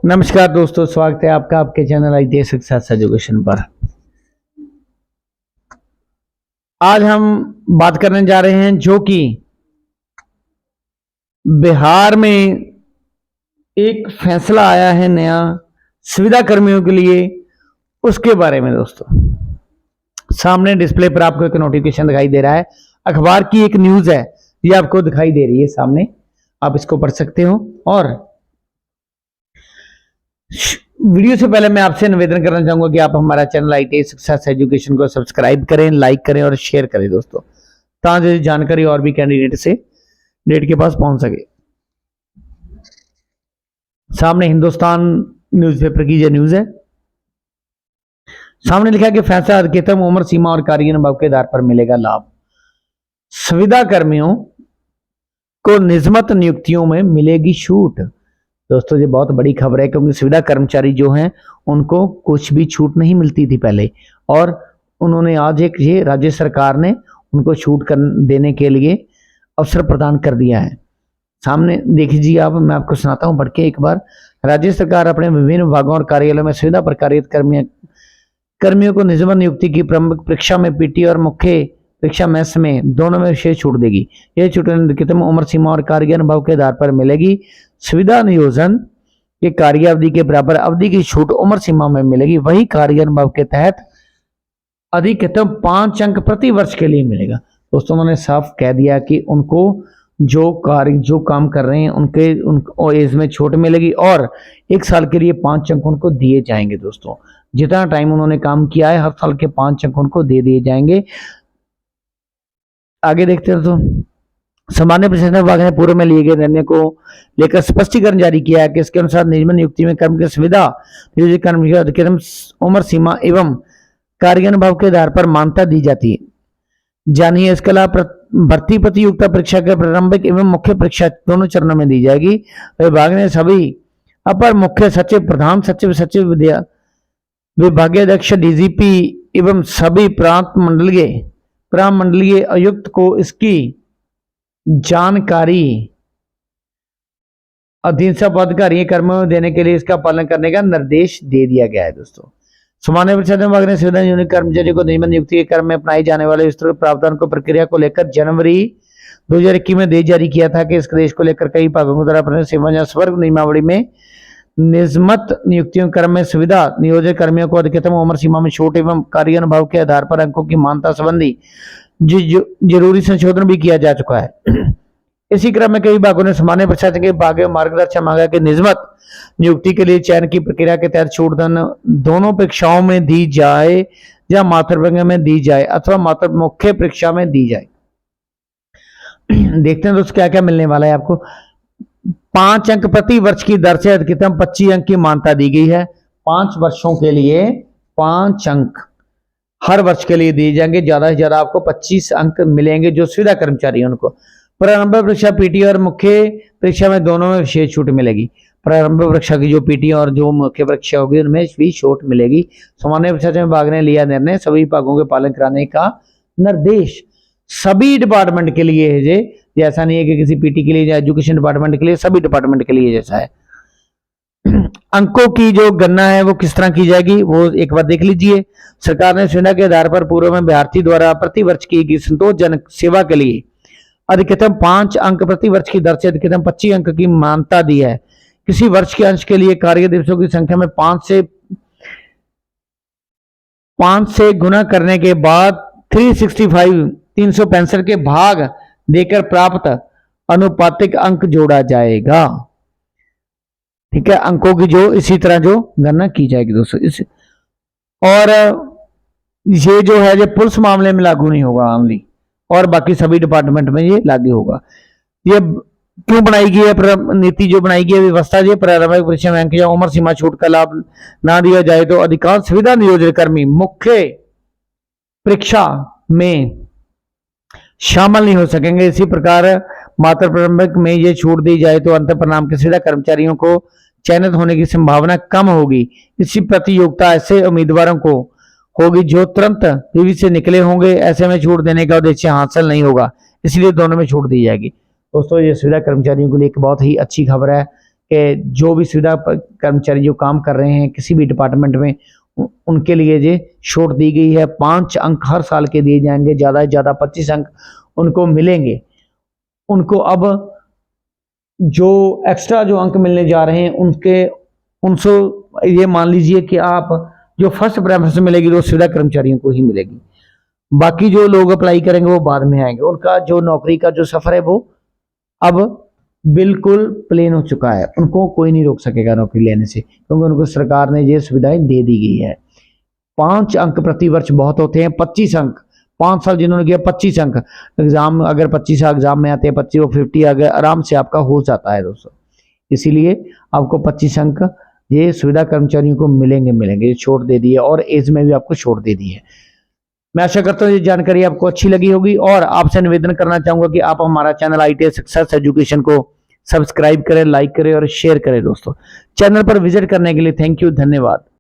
नमस्कार दोस्तों, स्वागत है आपका आपके चैनल आईटीआई सक्सेस एजुकेशन पर। आज हम बात करने जा रहे हैं जो कि बिहार में एक फैसला आया है नया सुविधा कर्मियों के लिए, उसके बारे में। दोस्तों, सामने डिस्प्ले पर आपको एक नोटिफिकेशन दिखाई दे रहा है, अखबार की एक न्यूज है, ये आपको दिखाई दे रही है सामने, आप इसको पढ़ सकते हो। और वीडियो से पहले मैं आपसे निवेदन करना चाहूंगा कि आप हमारा चैनल आईटीआई सक्सेस एजुकेशन को सब्सक्राइब करें, लाइक करें और शेयर करें दोस्तों, ताकि जानकारी और भी कैंडिडेट से डेट के पास पहुंच सके। सामने हिंदुस्तान न्यूज़पेपर की यह न्यूज है। सामने लिखा है कि फैसला अधिकतम उम्र सीमा और कार्य अनुभव के आधार पर मिलेगा लाभ। सुविधा कर्मियों को निजमत नियुक्तियों में मिलेगी छूट। दोस्तों, ये बहुत बड़ी खबर है, क्योंकि सुविधा कर्मचारी जो हैं उनको कुछ भी छूट नहीं मिलती थी पहले, और उन्होंने आज एक ये राज्य सरकार ने उनको छूट देने के लिए अवसर प्रदान कर दिया है। सामने देखिए आप, मैं आपको सुनाता हूं पढ़ के एक बार। राज्य सरकार अपने विभिन्न विभागों और कार्यालयों में सुविधा पर कार्यरत कर्मियों को निजमत नियुक्ति की प्रमुख परीक्षा में पीटी और मुख्य परीक्षा मैथ्स में दोनों में विशेष छूट देगी। यह छूट अधिकतम उम्र सीमा और कार्य अनुभव के आधार पर मिलेगी। सुविधा नियोजन के कार्य अवधि के बराबर अवधि की छूट उम्र सीमा में मिलेगी। वही कार्य अनुभव के तहत अधिकतम 5 अंक प्रति वर्ष के लिए मिलेगा। दोस्तों, उन्होंने साफ कह दिया कि उनको जो काम कर रहे हैं उनको एज में छूट मिलेगी, और 1 साल के लिए 5 अंक उनको दिए जाएंगे। दोस्तों, जितना टाइम उन्होंने काम किया है हर साल के 5 अंक उनको दे दिए जाएंगे। आगे देखते हैं। तो सामान्य प्रशासन विभाग ने पूर्व में लिए गए निर्णय को लेकर स्पष्टीकरण जारी किया है कि इसके अनुसार निजमन नियुक्ति में कर्म की सुविधा नियोजित कर्म की अधिकतम उम्र सीमा एवं कार्यानुभव के आधार पर मान्यता दी जाती है। जानिए, इसके अलावा भर्ती प्रतियोगिता परीक्षा के प्रारंभिक एवं मुख्य परीक्षा दोनों चरणों में दी जाएगी। विभाग ने सभी अपर मुख्य सचिव, प्रधान सचिव, सचिव विभागीय अध्यक्ष, डीजीपी एवं सभी प्रांत मंडलीय आयुक्त को इसकी जानकारी अधीनस्थ अधिकारी कर्मियों में देने के लिए इसका पालन करने का निर्देश दे दिया गया है। दोस्तों, सामान्य प्रशासन विभाग ने सुविधा नियोजित कर्मचारियों को नियमित नियुक्ति के क्रम में अपनाई जाने वाले विस्तृत प्रावधान को प्रक्रिया को लेकर जनवरी 2021 में देश जारी किया था कि इस देश को लेकर कई विभागों के द्वारा अपने सेवा या स्वर्ग नियमावली में निजमत नियुक्तियों क्रम में सुविधा नियोजित कर्मियों को अधिकतम उम्र सीमा में छूट एवं कार्य अनुभव के आधार पर अंकों की मान्यता संबंधी जरूरी संशोधन भी किया जा चुका है। इसी क्रम में कई विभागों ने सामान्य प्रशासन के विभाग में मार्गदर्शन मांगा कि निजमत नियुक्ति के लिए चयन की प्रक्रिया के तहत छूट दोनों परीक्षाओं में दी जाए, या मातृवर्ग में दी जाए अथवा मात्र मुख्य परीक्षा में दी जाए। देखते हैं दोस्तों क्या क्या मिलने वाला है आपको। 5 अंक प्रति वर्ष की दर से अधिकतम 25 अंक की मान्यता दी गई है। 5 वर्षों के लिए 5 अंक हर वर्ष के लिए दिए जाएंगे। ज्यादा से ज्यादा आपको 25 अंक मिलेंगे जो सुविधा कर्मचारी हैं उनको। प्रारंभिक परीक्षा पीटी और मुख्य परीक्षा में दोनों में विशेष छूट मिलेगी। प्रारंभिक परीक्षा की जो पीटी और जो मुख्य परीक्षा होगी उनमें भी छूट मिलेगी। सामान्य प्रशासन विभाग ने लिया निर्णय सभी विभागों के पालन कराने का निर्देश सभी डिपार्टमेंट के लिए है। जैसा नहीं है कि किसी पीटी के लिए या एजुकेशन डिपार्टमेंट के लिए, सभी डिपार्टमेंट के लिए जैसा है। अंकों की जो गणना है वो किस तरह की जाएगी वो एक बार देख लीजिए। सरकार ने सुविधा के आधार पर पूर्व में अभ्यर्थी द्वारा प्रति वर्ष की गई संतोषजनक सेवा के लिए अधिकतम 5 अंक प्रति वर्ष की दर से अधिकतम 25 अंक की मान्यता दी है। किसी वर्ष के अंश के लिए कार्य दिवसों की संख्या में 5 से गुना करने के बाद 365 के भाग देकर प्राप्त अनुपातिक अंक जोड़ा जाएगा। ठीक है, अंकों की जो इसी तरह जो गणना की जाएगी दोस्तों। और ये जो है ये पुलिस मामले में लागू नहीं होगा ओनली, और बाकी सभी डिपार्टमेंट में ये लागू होगा। ये क्यों बनाई गई है नीति, जो बनाई गई है व्यवस्था, ये प्रारंभिक परीक्षा में अंक या उम्र सीमा छूट का लाभ ना दिया जाए तो अधिकांश सुविधा नियोजित कर्मी मुख्य परीक्षा में शामिल नहीं हो सकेंगे। इसी प्रकार मात्र प्रारंभिक में ये छूट दी जाए तो अंत परिणाम के सुविधा कर्मचारियों को चयनित होने की संभावना कम होगी। इसी प्रतियोगिता ऐसे उम्मीदवारों को होगी जो तुरंत पीवी से निकले होंगे। ऐसे में छूट देने का उद्देश्य हासिल नहीं होगा, इसलिए दोनों में छूट दी जाएगी। दोस्तों, ये सुविधा कर्मचारियों के लिए एक बहुत ही अच्छी खबर है कि जो भी सुविधा कर्मचारी जो काम कर रहे हैं किसी भी डिपार्टमेंट में, उनके लिए ये छूट दी गई है। 5 अंक हर साल के दिए जाएंगे, ज़्यादा से ज़्यादा 25 अंक उनको मिलेंगे। उनको अब जो एक्स्ट्रा जो अंक मिलने जा रहे हैं उनसे ये मान लीजिए कि आप जो फर्स्ट प्रेफरेंस मिलेगी वो सुविधा कर्मचारियों को ही मिलेगी। बाकी जो लोग अप्लाई करेंगे वो बाद में आएंगे। उनका जो नौकरी का जो सफर है वो अब बिल्कुल प्लेन हो चुका है, उनको कोई नहीं रोक सकेगा नौकरी लेने से, क्योंकि उनको सरकार ने ये सुविधाएं दे दी गई है। 5 अंक प्रति वर्ष बहुत होते हैं। 25 अंक 5 साल जिन्होंने किया 25 अंक एग्जाम, अगर 25 एग्जाम में आते हैं 25 और 50 अगर आराम से आपका हो जाता है दोस्तों। इसीलिए आपको 25 अंक ये सुविधा कर्मचारियों को मिलेंगे। ये छूट दे दी है और एज में भी आपको छूट दे दी है। मैं आशा करता हूँ ये जानकारी आपको अच्छी लगी होगी और आपसे निवेदन करना चाहूंगा कि आप हमारा चैनल ITI सक्सेस एजुकेशन को सब्सक्राइब करें, लाइक करें और शेयर करें दोस्तों। चैनल पर विजिट करने के लिए थैंक यू, धन्यवाद।